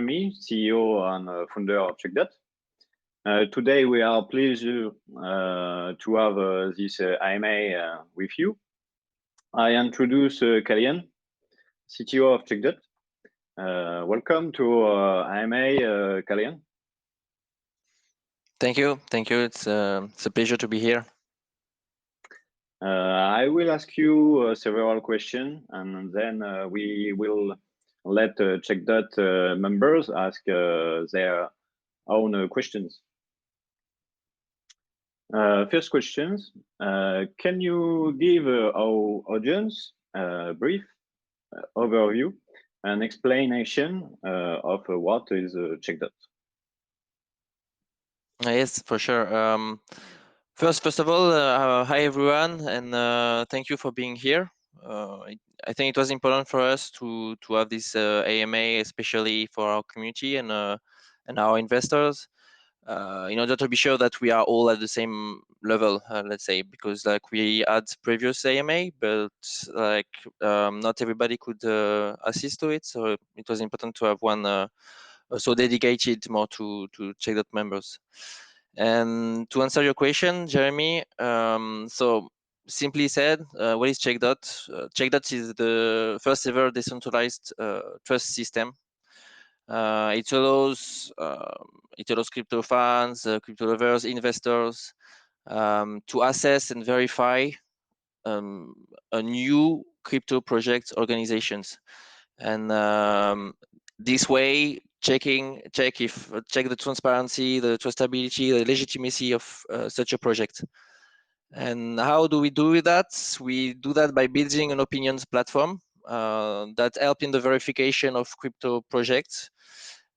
Me, CEO and founder of CheckDot. Today we are pleased to have this AMA with you. I introduce Kalian, CTO of CheckDot. Welcome to AMA, Kalian. Thank you. It's a pleasure to be here. I will ask you several questions, and then we will let CheckDot members ask their own questions. First questions. Can you give our audience a brief overview and explanation of what is CheckDot? Yes, for sure. First of all, hi everyone, and thank you for being here. I think it was important for us to have this AMA, especially for our community and our investors, in order to be sure that we are all at the same level, let's say, because like we had previous AMA, but like not everybody could assist to it, so it was important to have one so dedicated more to CheckDot members. And to answer your question, Jeremy, so simply said, what is CheckDot? CheckDot is the first ever decentralized trust system. It allows crypto funds, crypto lovers, investors to assess and verify a new crypto project organizations, and this way check the transparency, the trustability, the legitimacy of such a project. And how do we do that? We do that by building an opinions platform that help in the verification of crypto projects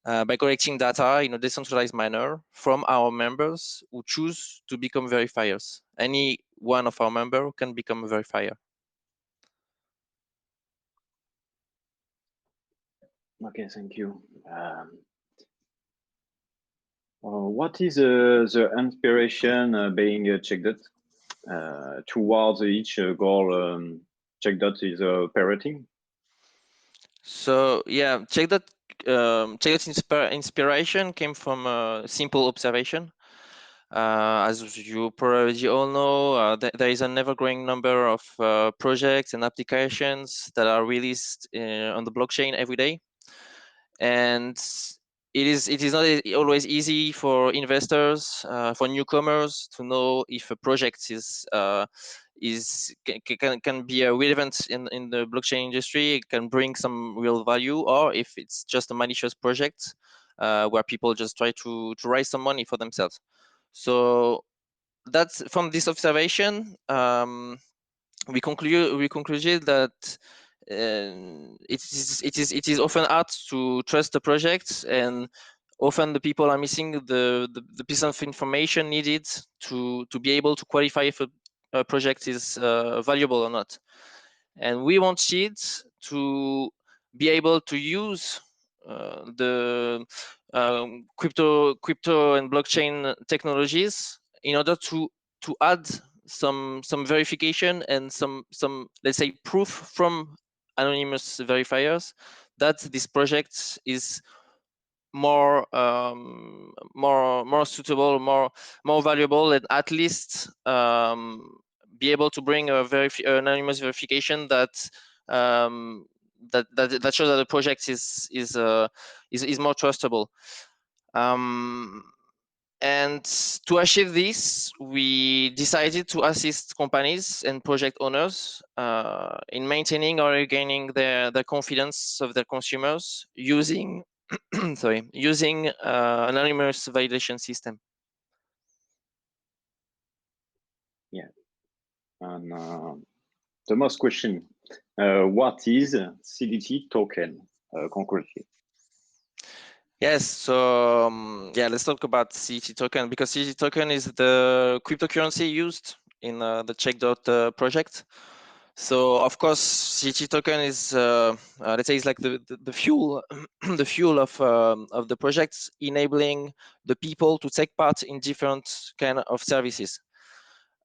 by collecting data in a decentralized manner from our members who choose to become verifiers. Any one of our members can become a verifier. Okay, thank you. What is the inspiration being CheckDot towards each goal CheckDot is operating? So yeah, CheckDot inspiration came from a simple observation. As you probably all know, there is an ever-growing number of projects and applications that are released on the blockchain every day, and it is not always easy for investors, for newcomers, to know if a project can be relevant in the blockchain industry, it can bring some real value, or if it's just a malicious project where people just try to raise some money for themselves. So that's from this observation, we concluded that it is often hard to trust the project, and often the people are missing the piece of information needed to be able to qualify if a project is valuable or not. And we wanted to be able to use the crypto and blockchain technologies in order to add some verification and some let's say proof from anonymous verifiers that this project is more suitable, more valuable, and at least be able to bring a anonymous verification that that shows that the project is more trustable. And to achieve this, we decided to assist companies and project owners in maintaining or regaining their confidence of their consumers using using anonymous validation system. Yeah. And the most question, what is CDT token concretely? Yes, so yeah, let's talk about CDT token, because CDT token is the cryptocurrency used in the CheckDot project. So of course, CDT token is let's say it's like the fuel, the fuel of the project, enabling the people to take part in different kind of services.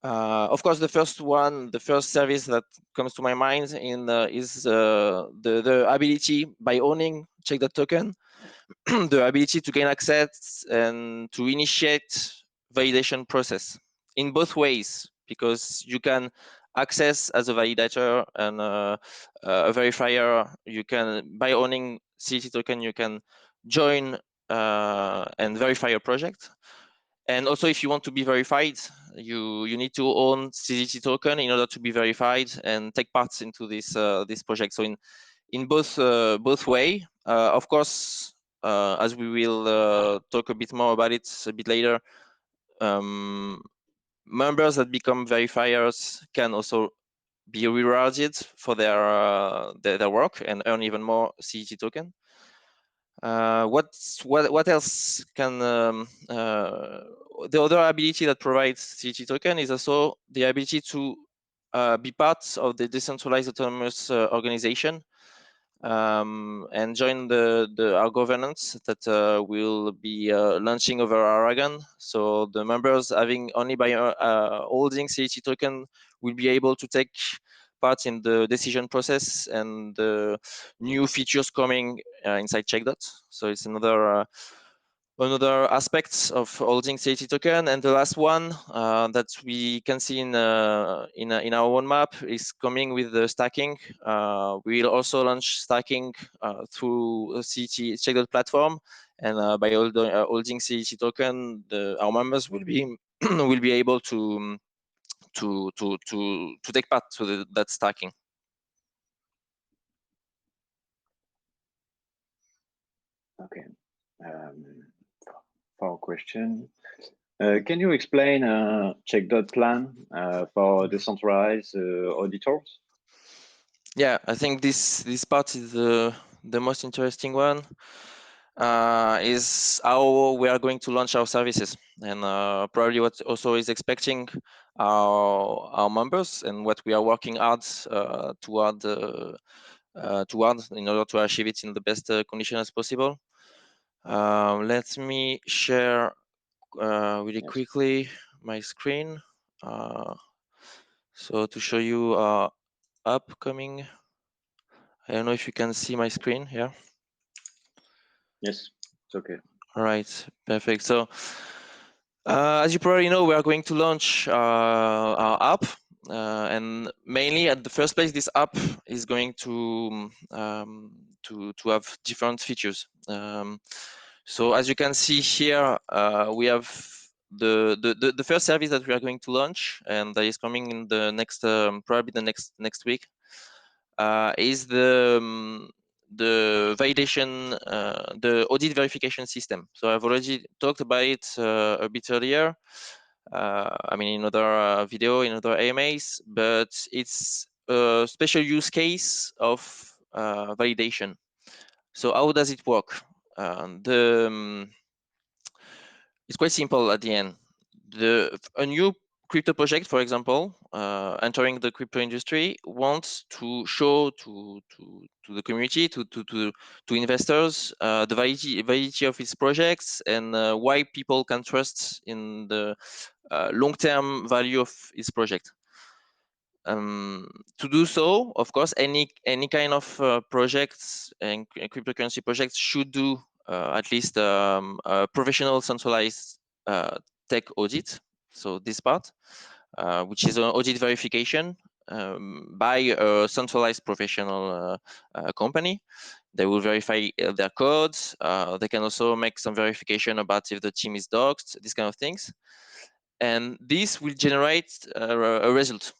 Of course, the first service that comes to my mind is the ability by owning CheckDot token, the ability to gain access and to initiate validation process in both ways, because you can access as a validator and a verifier. You can, by owning CT token, you can join and verify a project. And also, if you want to be verified, you need to own CDT token in order to be verified and take parts into this project. So in both way, of course, as we will talk a bit more about it a bit later, members that become verifiers can also be rewarded for their work and earn even more CDT token. What else can the other ability that provides CT token is also the ability to be part of the decentralized autonomous organization and join our governance that will be launching over Aragon. So the members having only by holding CT token will be able to take part in the decision process and the new features coming inside CheckDot. So it's another aspect of holding CT token. And the last one that we can see in our roadmap is coming with the stacking. We'll also launch stacking through CT CheckDot platform, and by holding CT token, our members will be will be able to take part to that stacking. Okay. For question, can you explain CheckDot plan for decentralized auditors? Yeah, I think this part is the most interesting one. Is how we are going to launch our services, and probably what also is expecting our members and what we are working hard toward in order to achieve it in the best condition as possible. Let me share really quickly my screen. So to show you upcoming, I don't know if you can see my screen here. Yes, it's okay. All right, perfect. So as you probably know, we are going to launch our app, and mainly at the first place, this app is going to have different features. So as you can see here, we have the first service that we are going to launch, and that is coming in the next probably the next week, is the validation, the audit verification system. So I've already talked about it a bit earlier. I mean, in another video, in other AMAs, but it's a special use case of validation. So how does it work? It's quite simple at the end. A new crypto project, for example, entering the crypto industry, wants to show to the community, to investors, the validity of its projects and why people can trust in the long-term value of its project. To do so, of course, any kind of projects and cryptocurrency projects should do at least a professional centralized tech audit. So this part, which is an audit verification by a centralized professional company. They will verify their codes. They can also make some verification about if the team is doxed, these kind of things. And this will generate a result,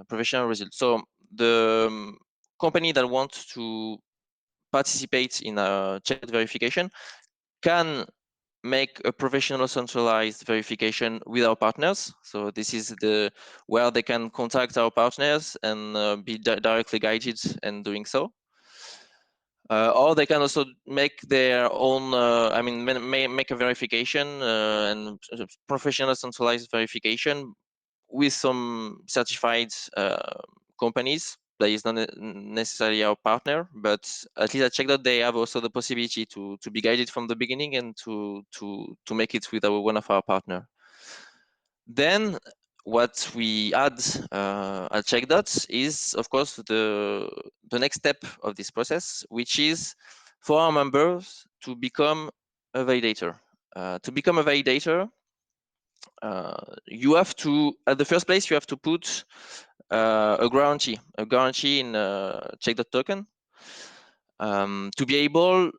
professional result. So the company that wants to participate in a CheckDot verification can make a professional centralized verification with our partners. So this is where they can contact our partners and be directly guided in doing so. Or they can also make their own, I mean, make a verification and professional centralized verification with some certified companies that is not necessarily our partner, but at least at CheckDot they have also the possibility to be guided from the beginning and to make it with one of our partner. Then what we add at CheckDot is, of course, the next step of this process, which is for our members to become a validator. To become a validator, you have to, at the first place, you have to put a guarantee in CheckDot token to be able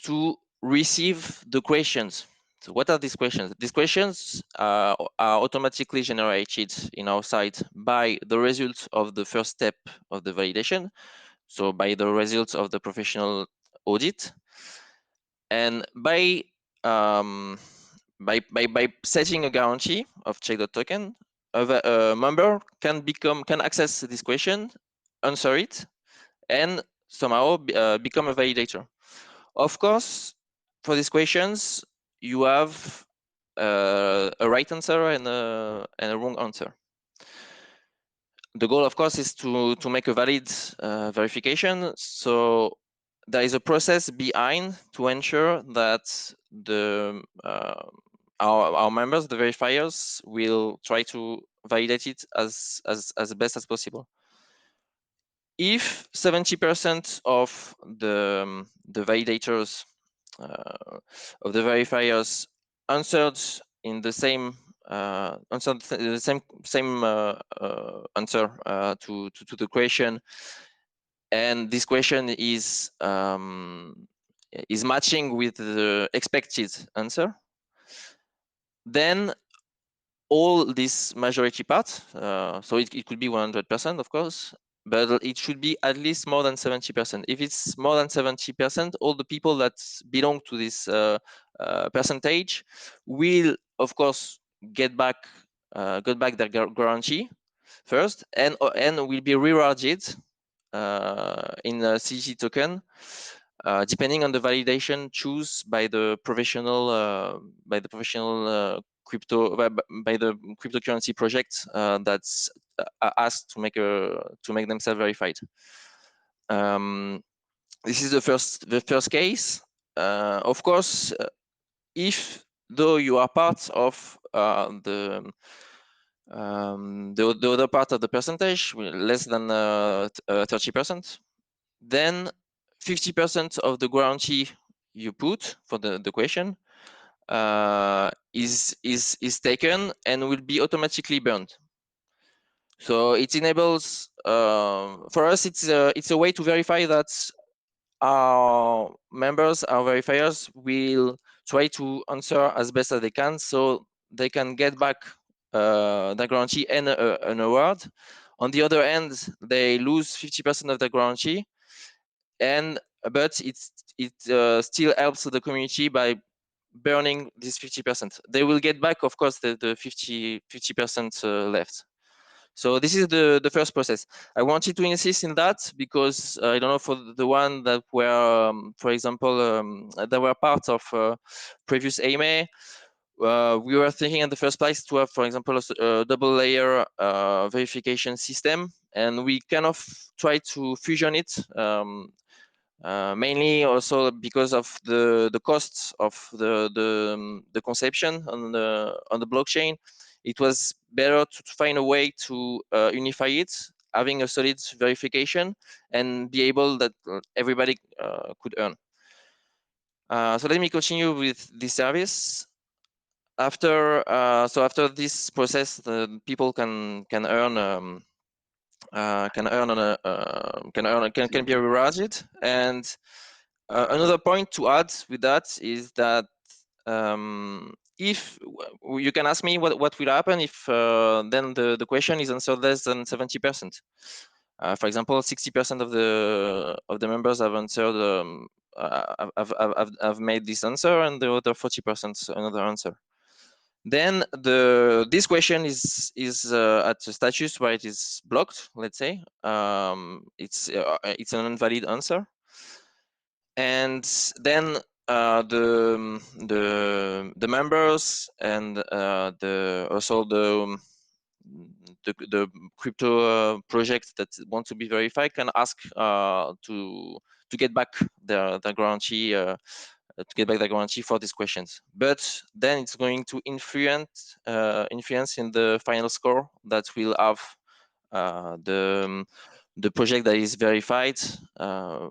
to receive the questions. So what are these questions? These questions are automatically generated in our site by the results of the first step of the validation. So by the results of the professional audit, and um, by setting a guarantee of CheckDot token, a member can access this question, answer it, and somehow become a validator. Of course, for these questions, you have a right answer and a wrong answer. The goal, of course, is to make a valid verification. So there is a process behind to ensure that the our members, the verifiers, will try to validate it as best as possible. If 70% of the validators of the verifiers answered in the same answered the same answer to the question, and this question is matching with the expected answer, then all this majority part, so it could be 100%, of course, but it should be at least more than 70%. If it's more than 70%, all the people that belong to this percentage will, of course, get back their guarantee first, and will be rewarded in a CGT token, depending on the validation choose by the professional crypto by the cryptocurrency project that's asked to make themselves verified. This is the first case. Of course, if though you are part of the other part of the percentage, less than 30%, then 50% of the guarantee you put for the question is taken and will be automatically burned. So it enables for us. It's a way to verify that our members, our verifiers, will try to answer as best as they can, so they can get back the guarantee and an award. On the other hand, they lose 50% of the guarantee, but it still helps the community by burning this 50%. They will get back, of course, the 50% left. So this is the first process. I wanted to insist in that because I don't know, for the one that were, for example, that were part of previous AMA, we were thinking in the first place to have, for example, a double layer verification system, and we kind of try to fusion it. Mainly also because of the costs of the conception on the blockchain. It was better to find a way to unify it, having a solid verification and be able that everybody could earn. So let me continue with this service. After this process, people can earn can be rewarded. And another point to add with that is that if you can ask me what will happen if then the question is answered less than 70%. For example, 60% of the members have answered have made this answer, and the other 40% another answer. Then this question is at a status where it is blocked. Let's say it's an invalid answer, and then the members and also the crypto project that want to be verified can ask to get back their guarantee to get back the guarantee for these questions. But then it's going to influence in the final score that will have the project that is verified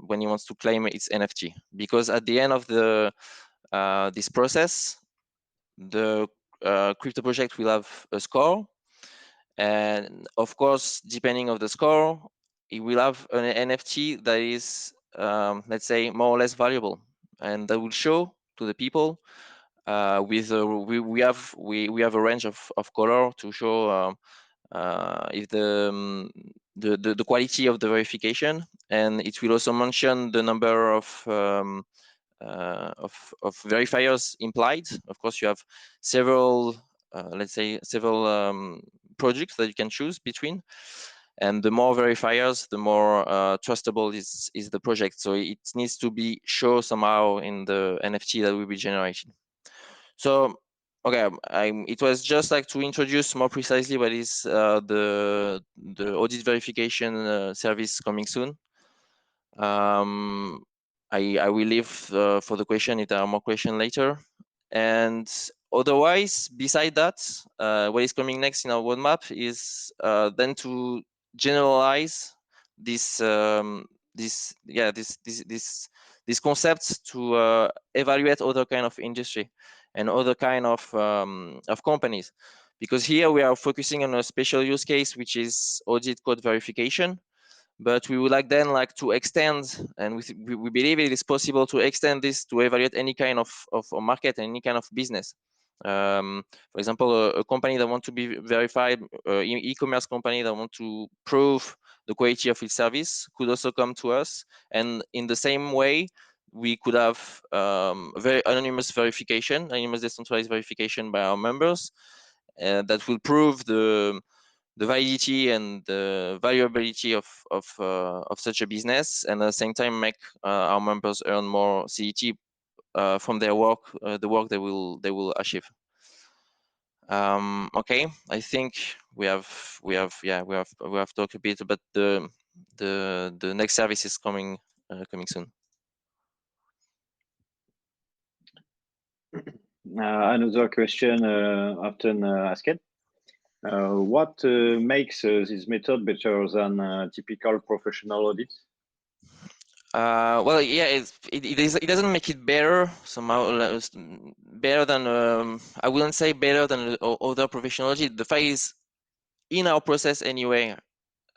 when he wants to claim its NFT. Because at the end of the this process, the crypto project will have a score, and of course, depending on the score, it will have an NFT that is, let's say, more or less valuable, and that will show to the people with we have a range of color to show if the quality of the verification, and it will also mention the number of verifiers implied. Of course, you have several, let's say, several projects that you can choose between, and the more verifiers, the more trustable is the project. So it needs to be shown somehow in the NFT that will be generated. So okay, it was just like to introduce more precisely what is the audit verification service coming soon. I will leave for the question if there are more questions later. And otherwise, beside that, what is coming next in our roadmap is then to generalize this these concepts to evaluate other kind of industry and other kind of companies, because here we are focusing on a special use case, which is audit code verification. But we would like to extend, and we believe it is possible to extend this to evaluate any kind of market and any kind of business. For example, a company that want to be verified, e-commerce company that want to prove the quality of its service could also come to us, and in the same way we could have very anonymous verification, anonymous decentralized verification by our members that will prove the validity and the valuability of such a business, and at the same time make our members earn more CET from their work, the work they will achieve. Okay, I think we have talked a bit about the next service is coming soon. Another question often asked. What makes this method better than typical professional audits? Well, yeah, it doesn't make it better somehow, better than I wouldn't say better than other professional audit. The fact is, in our process anyway,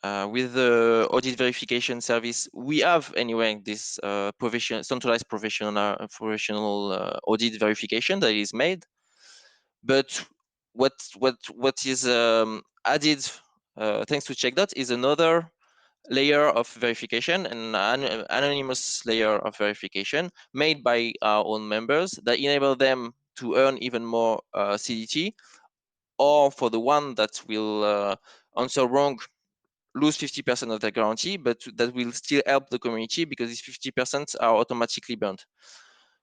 with the audit verification service, we have anyway this centralized professional audit verification that is made. But what is added thanks to CheckDot is another layer of verification, an anonymous layer of verification made by our own members that enable them to earn even more CDT, or for the one that will answer wrong, lose 50% of their guarantee, but that will still help the community because these 50% are automatically burned.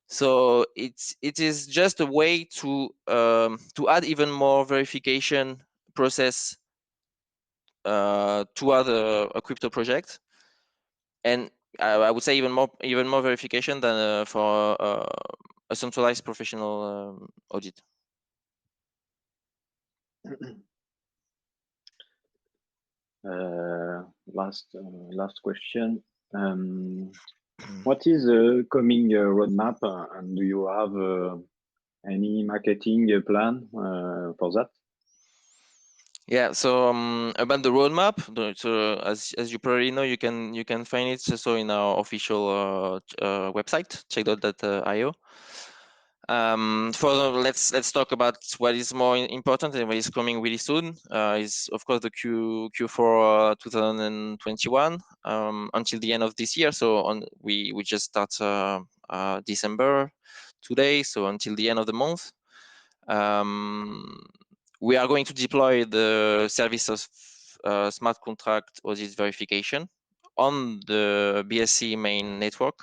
So it is just a way to add even more verification process to other crypto projects, and I would say even more verification than for a centralized professional audit. Last question. What is the coming roadmap, and do you have any marketing plan for that? Yeah, so about the roadmap, so as you probably know, you can find it also in our official website, checkdot.io. Let's talk about what is more important and what is coming really soon. Is of course the Q4 2021 until the end of this year. So we just start December today, so until the end of the month. We are going to deploy the service of smart contract audit verification on the BSC main network.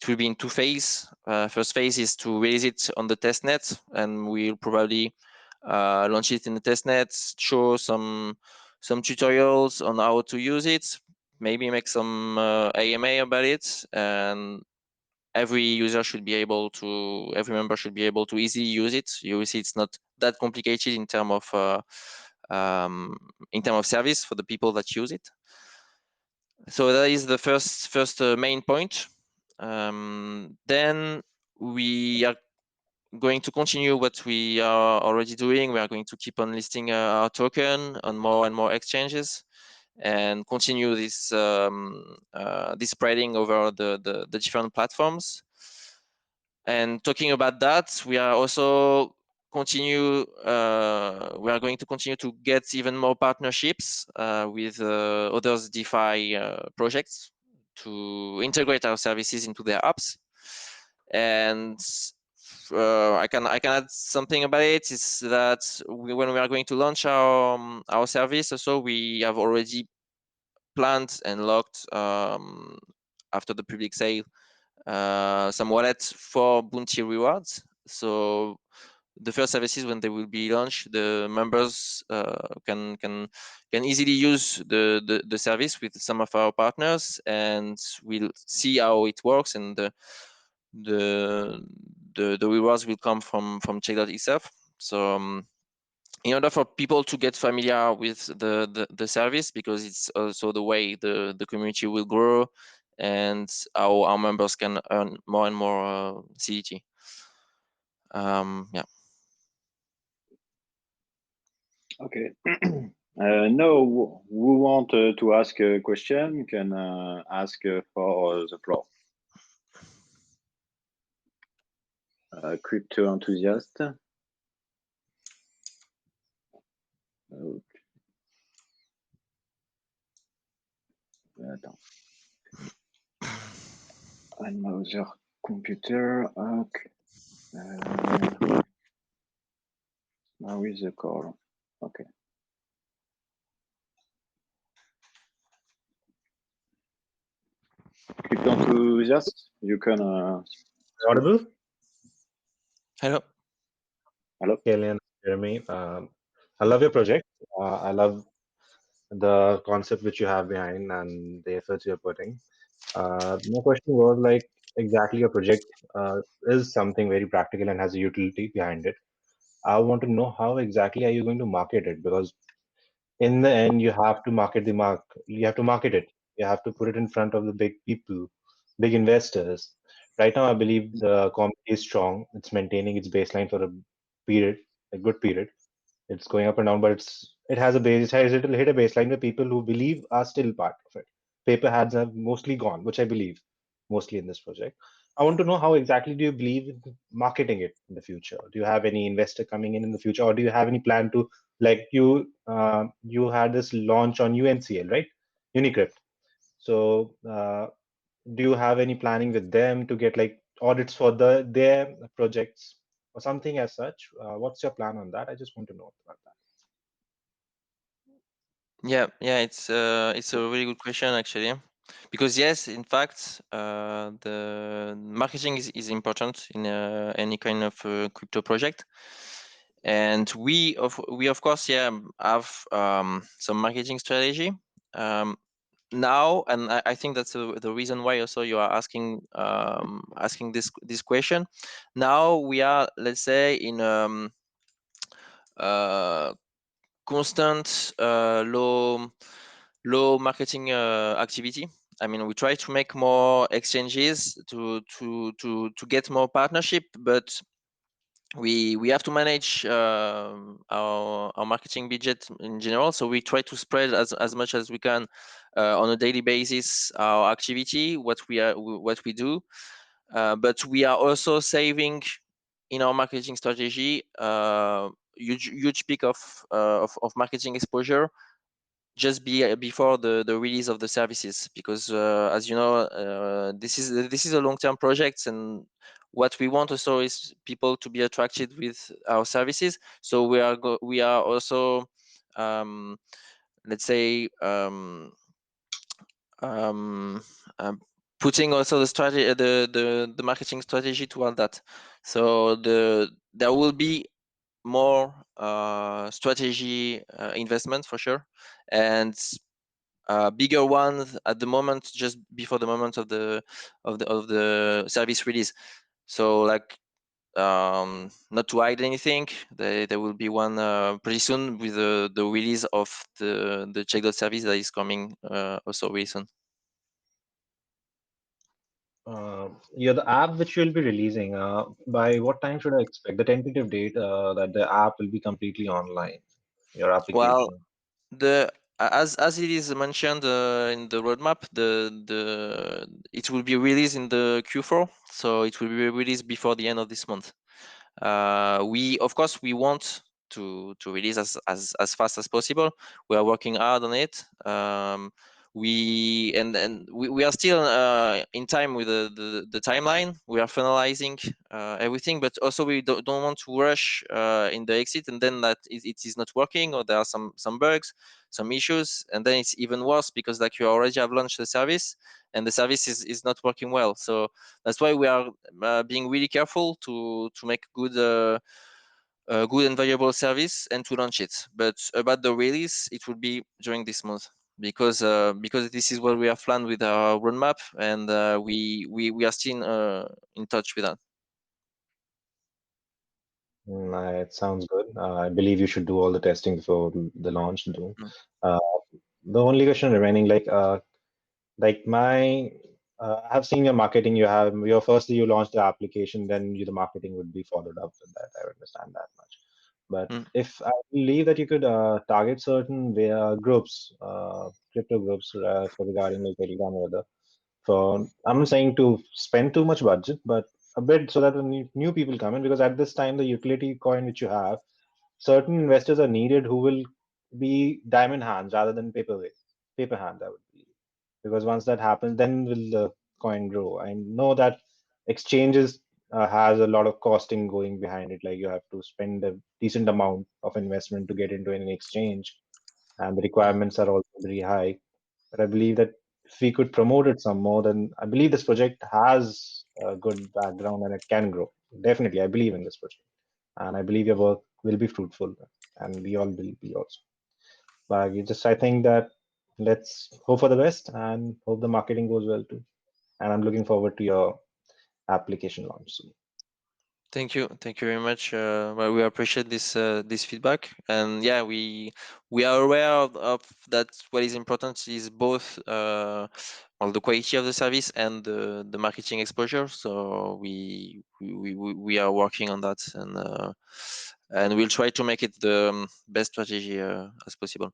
It will be in two phases. First phase is to release it on the testnet, and we'll probably launch it in the testnet, show some tutorials on how to use it, maybe make some AMA about it, and every user should be able to, every member should be able to easily use it. You will see it's not that complicated in terms of service for the people that use it. So that is the first main point. Then we are going to continue what we are already doing. We are going to keep on listing our token on more and more exchanges, and continue this this spreading over the different platforms. And talking about that, we are also we are going to continue to get even more partnerships with others DeFi projects to integrate our services into their apps. And I can add something about it. Is that when we are going to launch our service, also we have already planned and locked after the public sale some wallets for Bounty rewards. So the first services, when they will be launched, the members can easily use the service with some of our partners, and we'll see how it works, and the rewards will come from CheckDot itself. So in order for people to get familiar with the service, because it's also the way the community will grow, and our members can earn more and more CDT. Yeah. Okay. No, who want to ask a question can ask for the floor. Crypto enthusiast. Okay. Attends. Another computer. Okay. Now is the call. Okay. Crypto enthusiast, you can. Audible? Hello. Hello. Kalian, Jeremy. I love your project. I love the concept which you have behind and the efforts you're putting. My question was like exactly your project is something very practical and has a utility behind it. I want to know how exactly are you going to market it, because in the end you have to you have to market it. You have to put it in front of the big people, big investors. Right now I believe the community is strong. It's maintaining its baseline for a period, a good period. It's going up and down, but it has a base. It'll hit a baseline where people who believe are still part of it. Paper hats have mostly gone, which I believe mostly in this project. I want to know how exactly do you believe in marketing it in the future? Do you have any investor coming in the future, or do you have any plan to, like you had this launch on UNCL, right? Unicrypt. So do you have any planning with them to get like audits for their projects or something as such? What's your plan on that? I just want to know about that. Yeah, it's a really good question actually, because yes, in fact, the marketing is important in any kind of crypto project, and we of course have some marketing strategy now, and I think that's the reason why also you are asking this question. Now we are, let's say, in constant low marketing activity. I mean, we try to make more exchanges to get more partnership, but we have to manage our marketing budget in general. So we try to spread as much as we can on a daily basis our activity, what we do, but we are also saving in our marketing strategy huge peak of marketing exposure just before the release of the services, because as you know, this is a long-term project, and what we want also is people to be attracted with our services. So we are also let's say putting also the strategy, the marketing strategy toward that. So there will be more strategy investment for sure, and bigger ones at the moment, just before the moment of the service release. So like, not to hide anything, there will be one pretty soon with the release of the CheckDot service that is coming also very soon. Yeah, the app which you'll be releasing, by what time should I expect the tentative date that the app will be completely online, your Well, application? as it is mentioned in the roadmap, the it will be released in the Q4, so it will be released before the end of this month. We, of course, we want to release as fast as possible. We are working hard on it. We are still in time with the timeline. We are finalizing everything, but also we don't want to rush in the exit, and then that it is not working, or there are some bugs, some issues, and then it's even worse because like you already have launched the service and the service is not working well. So that's why we are being really careful to make good and valuable service and to launch it. But about the release, it will be during this month because this is what we have planned with our roadmap, and we are still in touch with that. It sounds good. I believe you should do all the testing before the launch too. Mm. Uh, the only question remaining, like my, I have seen your marketing. You have your firstly you launched the application, then the marketing would be followed up with that. I understand that much. But Mm. if I believe that you could target certain groups, crypto groups for regarding like Telegram or other. So I'm not saying to spend too much budget, but a bit so that when new people come in, because at this time the utility coin which you have, certain investors are needed who will be diamond hands rather than paper hands. I would believe, because once that happens, then will the coin grow. I know that exchanges has a lot of costing going behind it. Like you have to spend a decent amount of investment to get into any exchange, and the Mm. requirements are also very high. But I believe that if we could promote it some more, then I believe this project has a good background and it can grow. Definitely, I believe in this project, and I believe your work will be fruitful, and we all will be also. But I think that let's hope for the best and hope the marketing goes well too. And I'm looking forward to your application launch soon. Thank you very much. Well, we appreciate this feedback, and yeah, we are aware of that. What is important is both well, the quality of the service and the marketing exposure. So we are working on that, and we'll try to make it the best strategy as possible.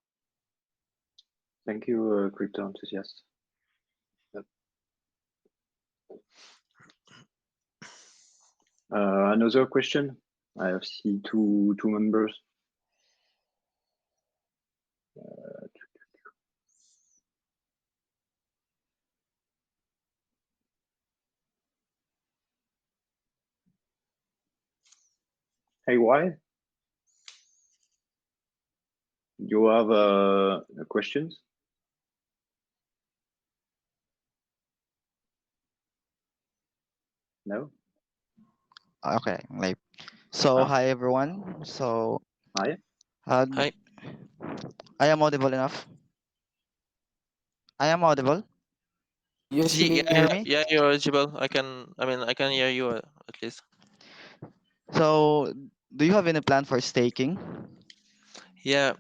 Thank you, crypto enthusiast. Yep. Another question. I have seen two members. Hey, why? You have questions? No? Okay, like so. Ah, Hi everyone. So hi. uh, Hi. I am audible enough. I am audible. Yes, Yeah, Can you yeah, hear me? yeah, you're eligible. I can hear you at least. So do you have any plan for staking? Yeah,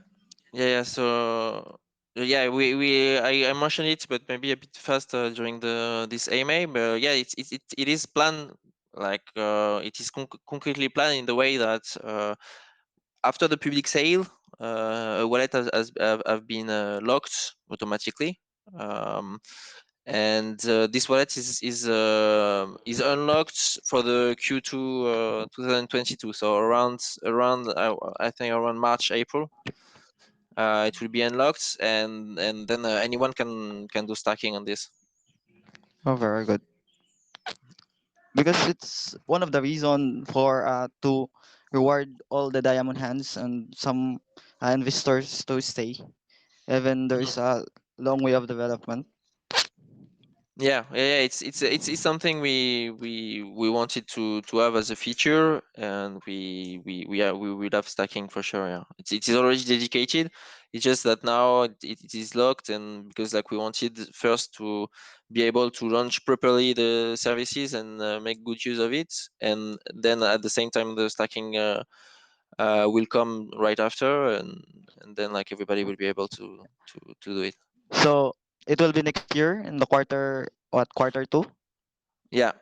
yeah. So yeah, I mentioned it, but maybe a bit faster during this AMA. But yeah, it is planned, like it is concretely planned in the way that after the public sale, a wallet have been locked automatically. Um, and this wallet is unlocked for the Q2 2022. So around I think around March April, it will be unlocked, and then anyone can do stacking on this. Oh, very good. Because it's one of the reason for to reward all the diamond hands and some investors to stay, even Mhm. there's a long way of development. Yeah. It's something we wanted to have as a feature, and we will have stacking for sure. Yeah, it is already dedicated. It's just that now it is locked, and because like we wanted first to be able to launch properly the services and make good use of it, and then at the same time the stacking will come right after, and then like everybody will be able to do it. So it will be next year in the quarter two. Yeah,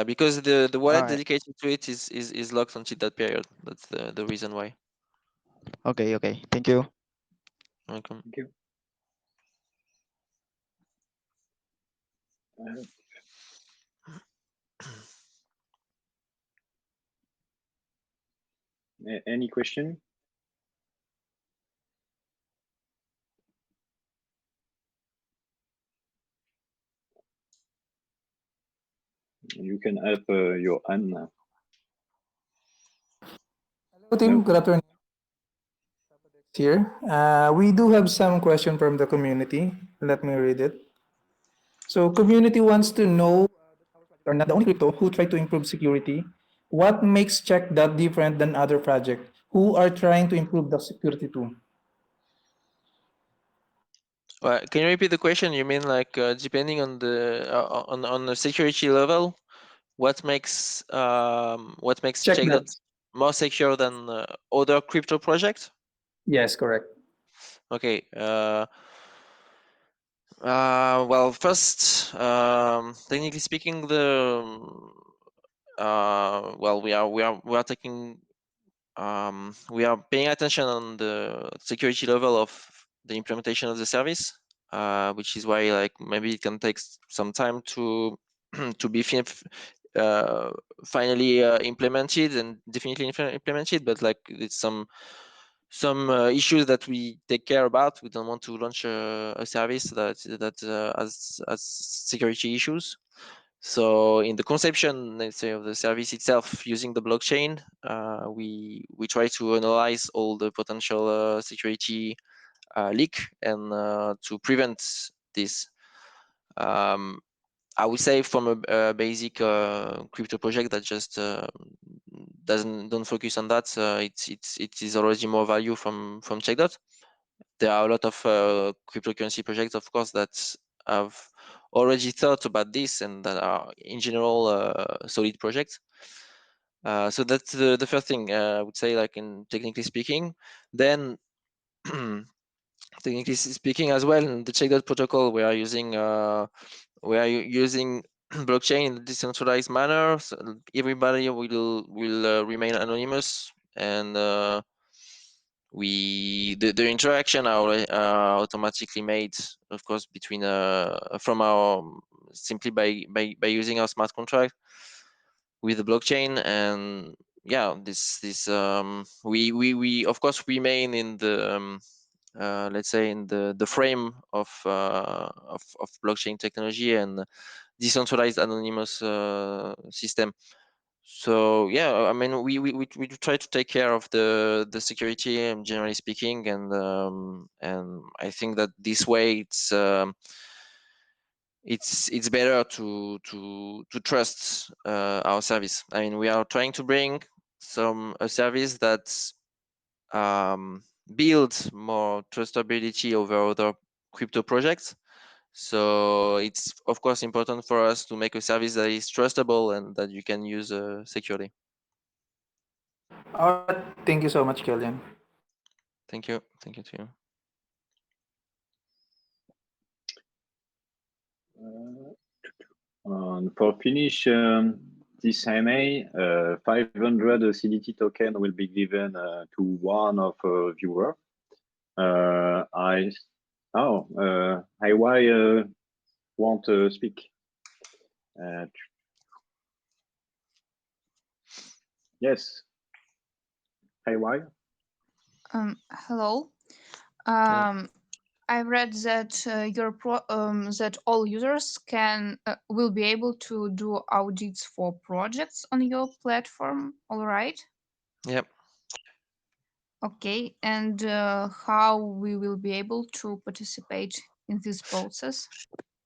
because the All wallet right. dedicated to it is locked until that period. That's the reason why. Okay. Okay. Thank you. Welcome. Thank you. Uh, any question? You can help your Anna. Hello, team. No. Good afternoon. Here, we do have some question from the community. Let me read it. So, community wants to know, are not the only crypto who try to improve security. What makes CheckDot different than other projects who are trying to improve the security too? Can you repeat the question? You mean like depending on the security level, what makes CheckDot. CheckDot more secure than other crypto projects? Yes, correct. Okay. Well, first, technically speaking, well, we are taking we are paying attention on the security level of the implementation of the service, which is why like maybe it can take some time to to be finally implemented and definitely implemented. But like it's some issues that we take care about. We don't want to launch a service that has security issues. So in the conception, let's say, of the service itself, using the blockchain, we try to analyze all the potential security leak and to prevent this. Um, I would say from a basic crypto project that just don't focus on that, it is already more value from CheckDot. There are a lot of cryptocurrency projects, of course, that have already thought about this and that are in general solid projects. So that's the first thing I would say, like in technically speaking. Then technically speaking as well, in the CheckDot protocol, we are using blockchain in a decentralized manner. So everybody will remain anonymous, and the interaction are automatically made, of course, between from our simply by using our smart contract with the blockchain. And yeah, this we of course remain in the let's say in the frame of blockchain technology and decentralized anonymous system. So yeah, I mean we try to take care of the security, generally speaking, and I think that this way it's better to trust our service. I mean, we are trying to bring a service that builds more trustability over other crypto projects. So it's of course important for us to make a service that is trustable and that you can use securely. All right. Thank you so much, Killian. Thank you. Thank you to you. For finish this IMA, 500 CDT token will be given to one of viewer. IY want to speak. Yes. IY. Hello. Yeah. I read that that all users can will be able to do audits for projects on your platform. All right. Yep. Okay. And how we will be able to participate in this process?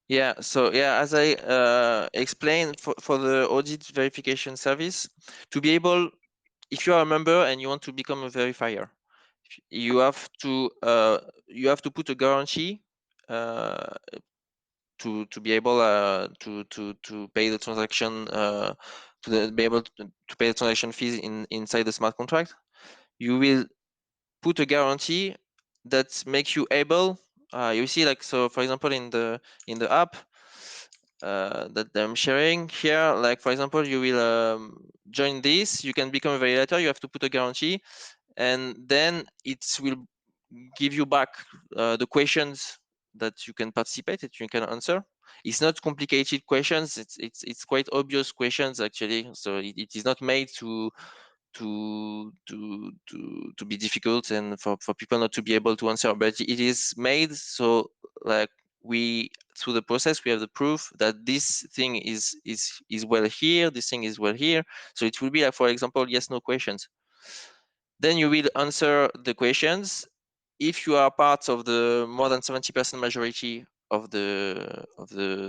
Yeah, so yeah, as I explained for the audit verification service, to be able, if you are a member and you want to become a verifier, you have to put a guarantee to be able to pay the transaction be able to pay the transaction fees inside the smart contract. You will put a guarantee that makes you able. You see, like, so for example, in the app that I'm sharing here, like for example, you will join this, you can become a validator, you have to put a guarantee, and then it will give you back the questions that you can participate, that you can answer. It's not complicated questions, it's quite obvious questions actually, so it is not made to be difficult and for people not to be able to answer, but it is made so, like, we, through the process, we have the proof that this thing is well here, this thing is well here. So it will be like, for example, yes no questions, then you will answer the questions. If you are part of the more than 70% majority of the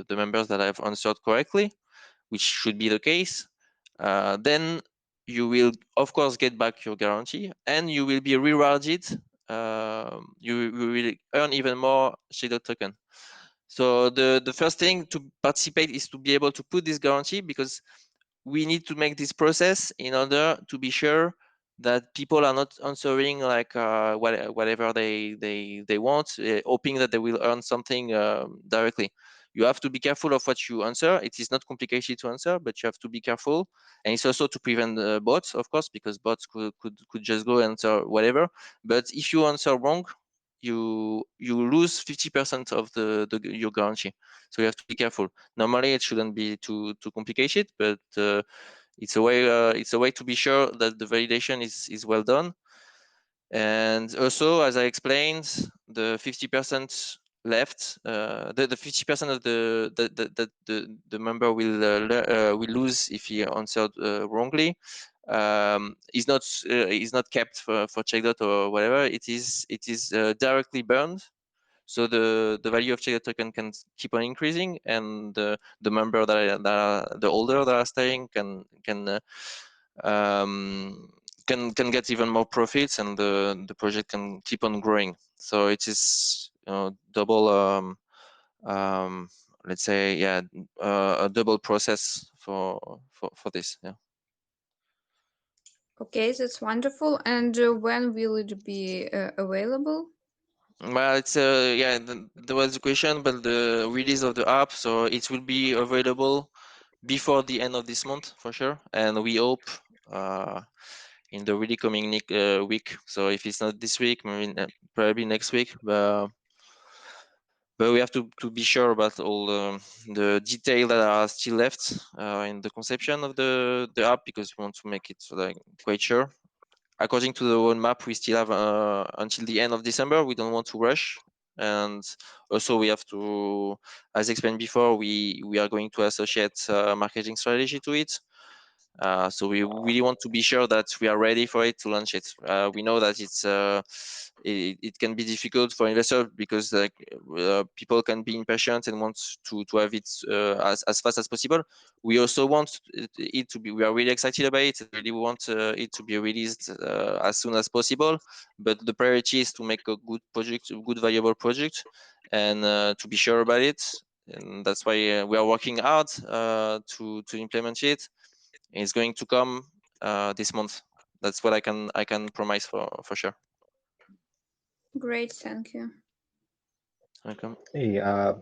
members that have answered correctly, which should be the case, then you will of course get back your guarantee and you will be rewarded. You will earn even more CheckDot token. So the first thing to participate is to be able to put this guarantee, because we need to make this process in order to be sure that people are not answering like whatever they want, hoping that they will earn something directly. You have to be careful of what you answer. It is not complicated to answer, but you have to be careful. And it's also to prevent bots, of course, because bots could just go and answer whatever. But if you answer wrong, you lose 50% of your guarantee. So you have to be careful. Normally, it shouldn't be too complicated, but it's a way to be sure that the validation is well done. And also, as I explained, the 50% left, the 50% of the member will lose if he answered wrongly. Is not kept for CheckDot or whatever. It is directly burned. So the value of CheckDot token can keep on increasing, and the member the older that are staying can get even more profits, and the project can keep on growing. So it is, double, let's say, yeah, a double process for this. Yeah. Okay, that's wonderful. And when will it be available? Well, it's yeah, there was a question, but the release of the app, so it will be available before the end of this month for sure, and we hope in the really coming week. So if it's not this week, maybe probably next week, but we have to be sure about all the detail that are still left in the conception of the app, because we want to make it like quite sure. According to the roadmap, we still have until the end of December. We don't want to rush, and also we have to, as explained before, we are going to associate marketing strategy to it. So we really want to be sure that we are ready for it to launch it. We know that it can be difficult for investors, because like people can be impatient and want to have it as fast as possible. We also want it to be. We are really excited about it. Really want it to be released as soon as possible. But the priority is to make a good project, a good valuable project, and to be sure about it. And that's why we are working hard to implement it. It's going to come this month. That's what I can promise for sure. Great, thank you. Welcome. Hey, I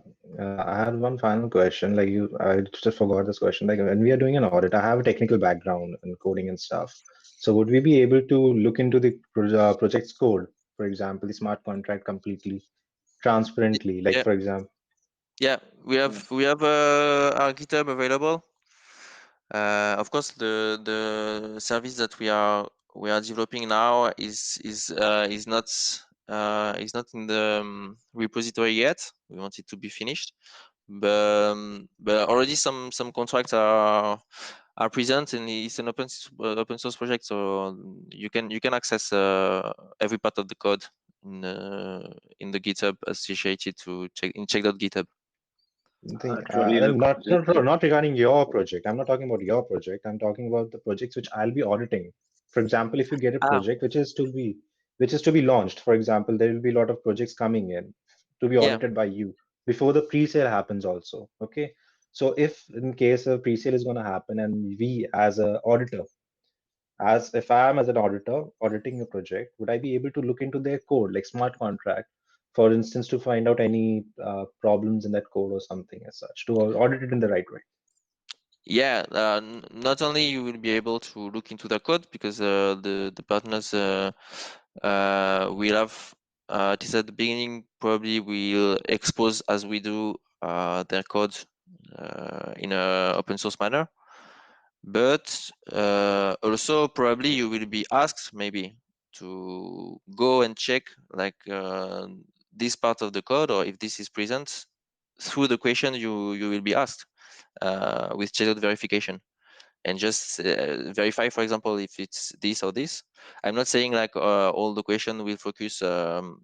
had one final question. Like I just forgot this question. Like when we are doing an audit, I have a technical background in coding and stuff. So would we be able to look into the project's code, for example, the smart contract completely transparently? Like Yeah, for example, yeah. We have our GitHub available. Of course, the service that we are developing now is not in the repository yet. We want it to be finished, but already some contracts are present, and it's an open source project, so you can access every part of the code in the GitHub associated to check in check.github. Actually, Not regarding your project. I'm not talking about your project. I'm talking about the projects which I'll be auditing. For example, if you get a project which is to be launched, for example, there will be a lot of projects coming in to be Yeah. audited by you before the pre-sale happens also. Okay. So if in case a pre-sale is going to happen and we as a auditor, as if I am as an auditor auditing a project, would I be able to look into their code, like smart contract, for instance, to find out any problems in that code or something as such, to audit it in the right way? Yeah, not only you will be able to look into the code because the partners will have at least at the beginning probably will expose as we do their code in a open source manner, but also probably you will be asked maybe to go and check like this part of the code, or if this is present through the question you will be asked with CheckDot verification, and just verify, for example, if it's this or this. I'm not saying like all the question will focus on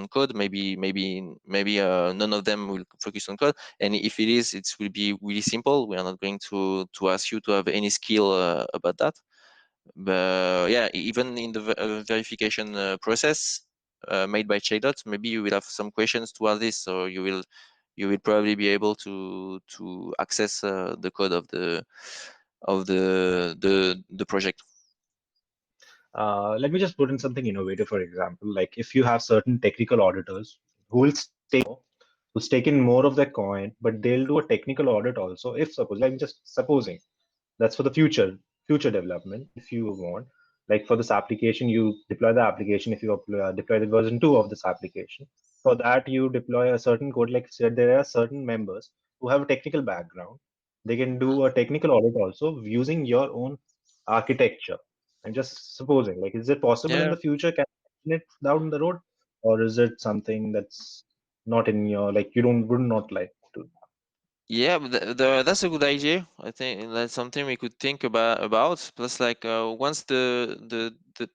code. Maybe none of them will focus on code. And if it is, it will be really simple. We are not going to ask you to have any skill about that. But yeah, even in the verification process made by CheckDot, maybe you will have some questions to ask this, so you will probably be able to access the code of the project. Let me just put in something innovative, for example, like if you have certain technical auditors who will who's taken more of their coin, but they'll do a technical audit also. If suppose, like just supposing, that's for the future development. If you want, like for this application, you deploy the application. If you deploy the version 2 of this application, for that you deploy a certain code. Like said, there are certain members who have a technical background. They can do a technical audit also using your own architecture. I'm just supposing, like, is it possible in Yeah. the future? Can it down the road, or is it something that's not in your, like, you would not like to? Yeah, but that's a good idea. I think that's something we could think about. Plus, like once the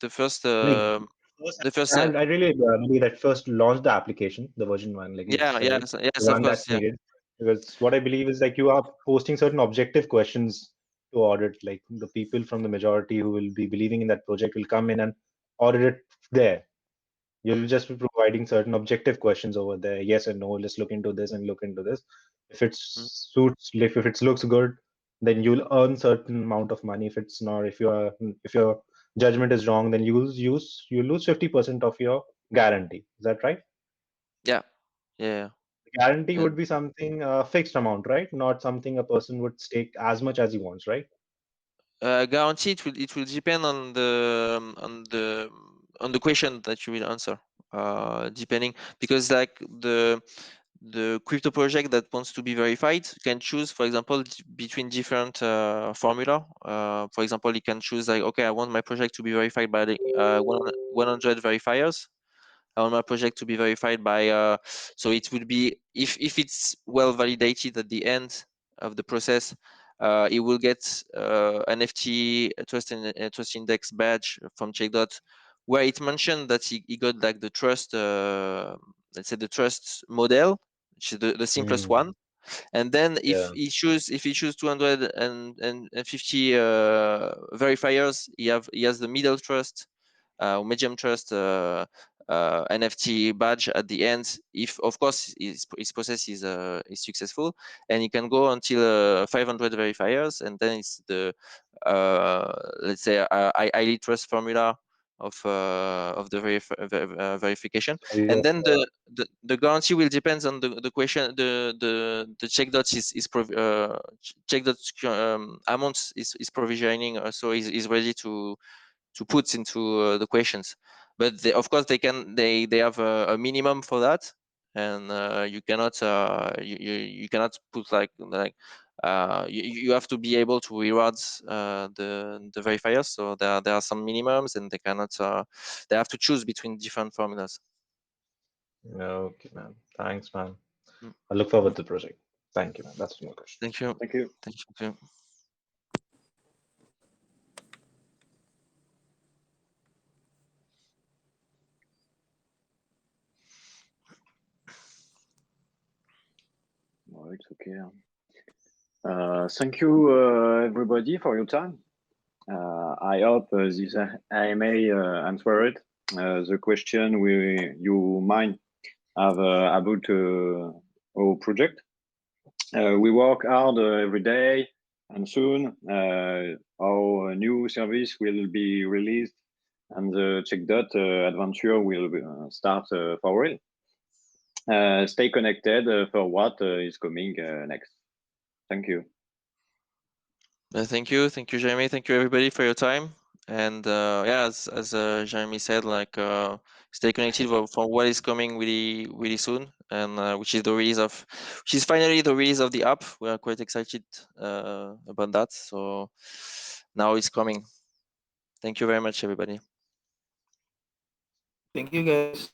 first Like, first, the first I really believe that first launch the application, the version 1, like you yeah, said it, yes, the of one course, that's yeah. needed. Because what I believe is like you are posting certain objective questions to audit, like the people from the majority who will be believing in that project will come in and audit it there. You'll just be providing certain objective questions over there. Yes and no, let's look into this and look into this. If it Mm. suits, if it looks good, then you'll earn certain amount of money. If it's not, if your judgment is wrong, then you lose 50% of your guarantee. Is that right? Yeah, yeah. The guarantee Uh, would be something fixed amount, right? Not something a person would stake as much as he wants, right? guarantee it will depend on the question that you will answer. Depending, because like the crypto project that wants to be verified can choose, for example, between different formula. For example, you can choose like, okay, I want my project to be verified by the 100 verifiers. I want my project to be verified by so it will be, if it's well validated at the end of the process, it will get NFT trust index badge from CheckDot, where it mentioned that he got like the trust, let's say the trust model, which is the simplest Hmm. one. And then Yeah. if he choose 250 verifiers, he has the middle trust, medium trust NFT badge at the end, if of course his process is successful, and he can go until 500 verifiers, and then it's the let's say highly trust formula of the verification. And then the guarantee will depend on the question, the CheckDot CheckDot amount is provisioning, so is ready to put into the questions. But of course they have a minimum for that, and you cannot you cannot put like you have to be able to reward the verifiers. So there are some minimums, and they cannot they have to choose between different formulas. Okay, man. Thanks, man. Mm. I look forward to the project. Thank you, man. That's my question. Thank you. Thank you. Thank you. it's okay. Thank you, everybody, for your time. I hope this AMA answered the question you might have about our project. We work hard every day, and soon our new service will be released, and the CheckDot adventure will start for real. Stay connected for what is coming next. Thank you. Thank you, Jeremy. Thank you, everybody, for your time. And yeah, as Jeremy said, like stay connected for what is coming really soon, and which is finally the release of the app. We are quite excited about that. So now it's coming. Thank you very much, everybody. Thank you, guys.